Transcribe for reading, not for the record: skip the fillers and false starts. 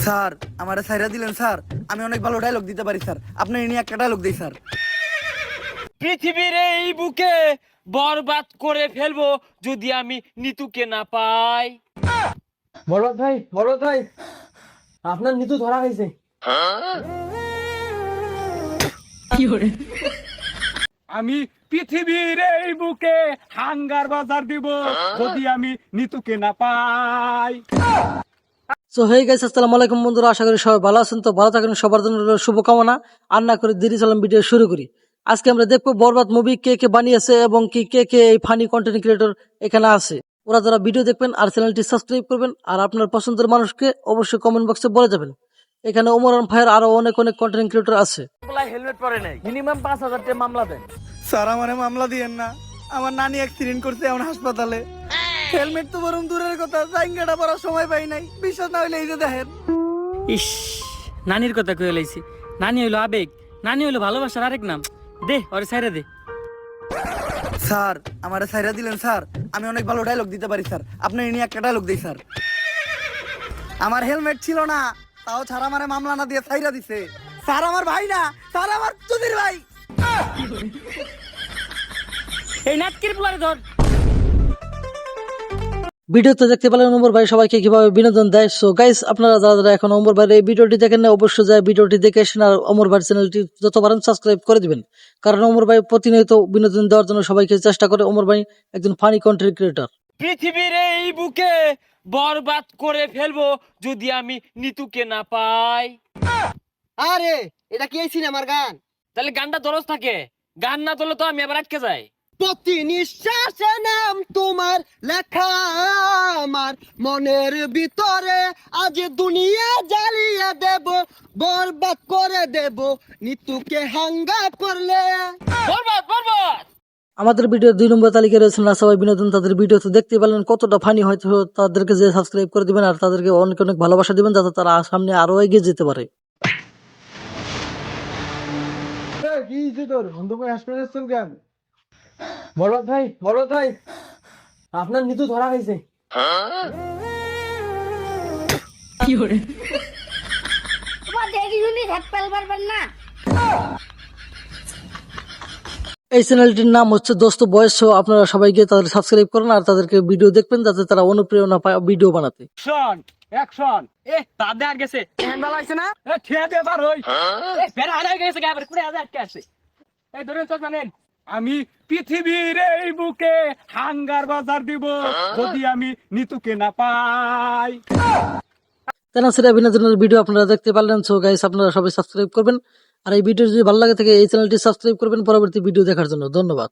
Sir আমারে সাইরা দিলেন sir. আমি অনেক ভালো ডায়লগ দিতে পারি স্যার, আপনি এনে একটা ডায়লগ দিই স্যার। পৃথিবীর এই বুকে বরবাদ করে ফেলবো যদি আমি নিতুকে না পাই। বড় ভাই আপনার নিতু ধরা হয়েছে। আমি পৃথিবীর এই বুকে হাঙ্গার বাজার দিব যদি আমি নিতুকে না পাই। তো হয়ে গেছে, আসসালামু আলাইকুম বন্ধুরা, আশা করি সবাই ভালো আছেন। তো ভালো থাকেন, সবার জন্য রইলো শুভকামনা। আর না করে দেরি চলাম, ভিডিও শুরু করি। আজকে আমরা দেখবো বরবাদ মুভি কে কে বানিয়েছে এবং কে কে এই ফানি কন্টেন্ট ক্রিয়েটর এখানে আছে। ওরা যারা ভিডিও দেখবেন আর চ্যানেলটি সাবস্ক্রাইব করবেন আর আপনার পছন্দের মানুষকে অবশ্যই কমেন্ট বক্সে বলে যাবেন। এখানে ওমরান ভাইয়ের আরো অনেক কন্টেন্ট ক্রিয়েটর আছে। হেলমেট পরে নাই, মিনিমাম 5,000 টাকা মামলা দেন। স্যার আমারে মামলা দিয়েন না, আমার নানি অ্যাক্সিডেন্ট করছে এখন হাসপাতালে। হেলমেট তো বরং দূরের কথা, জাইঙ্গাটা পরার সময় পাই নাই। বিশ্বাস না হইলে এই যে দেখেন। ইস, নানির কথা কয়ে লাইছি। নানি হইলো আবেগ, নানি হইলো ভালোবাসার আরেক নাম। দে ওরে ছাইরা দে। স্যার আমারে সাইরা দিলেন স্যার। আমি অনেক ভালো ডায়লগ দিতে পারি স্যার, আপনি এনে একটা ডায়লগ দিই স্যার। আমার হেলমেট ছিল না, তাও ছাড়া আমারে মামলা না দিয়ে সাইরা দিছে। স্যার আমার ভাই না, স্যার আমার চুদির ভাই। এই নাটকির পোলারে ধর। ভিডিওতে দেখতে পেলেন ওমর ভাই সবাইকে কিভাবে বিনোদন দেয়। সো গাইস, আপনারা যারা যারা এখন ওমর ভাইয়ের এই ভিডিওটি দেখেন না, অবশ্যই যায় ভিডিওটি দেখে আসেন আর ওমর ভাইয়ের চ্যানেলটি যত পারেন সাবস্ক্রাইব করে দিবেন। কারণ ওমর ভাই প্রতিনিয়ত বিনোদন দেওয়ার জন্য সবাইকে চেষ্টা করে। ওমর ভাই একজন ফানি কন্টেন্ট ক্রিয়েটর। পৃথিবীর এই বুকে বরবাদ করে ফেলবো যদি আমি নিতুকে না পাই। আরে এটা কি এই সিনেমার গান? তাহলে গানটা দরজ থাকে, গান না তোলে তো আমি আবার আটকে যাই। প্রতি নিঃশ্বাসে নাম তোমার লেখা আমার মনের ভিতরে, আজ দুনিয়া জ্বালিয়ে দেব, বরবাদ করে দেব নিতুকে হাঙ্গা করলে। বরবাদ বরবাদ। আমাদের ভিডিও 2 নম্বর তালিকায় রয়েছেন না সবাই বিনোদন। তাদের ভিডিও তো দেখতে পেলেন কতটা ফানি, হয়তো তাদেরকে যে সাবস্ক্রাইব করে দিবেন আর তাদেরকে অনেক অনেক ভালোবাসা দিবেন যাতে তারা সামনে আরো এগিয়ে যেতে পারে। কি তোর বন্ধু হাসপাতাল কেন? বড় ভাই আপনার নিতু ধরা হয়েছে। এই চ্যানেলটির নাম হচ্ছে দোস্ত বয়েস শো। আপনারা সবাইকে তাদের সাবস্ক্রাইব করেন আর তাদেরকে ভিডিও দেখবেন যাতে তারা অনুপ্রেরণা পায় ভিডিও বানাতে। অ্যাকশন তাদের আর গেছে হ্যান্ডেল আছে না? খেয়ে দে পার হই। বেড়া হারা গেছে গাবার কুড়ে হাজার আটকে আছে। এই ধরেন তো জানেন, আমি পৃথিবীর এই বুকে হাঙ্গার বাজার দিব যদি আমি নিতুকে না পাই। তেনাসিরা বিনোদনের ভিডিও আপনারা দেখতে পারলেন। সো গাইস, আপনারা সবাই সাবস্ক্রাইব করবেন আর এই ভিডিও যদি ভালো লাগে থাকে এই চ্যানেলটি সাবস্ক্রাইব করবেন পরবর্তী ভিডিও দেখার জন্য। ধন্যবাদ।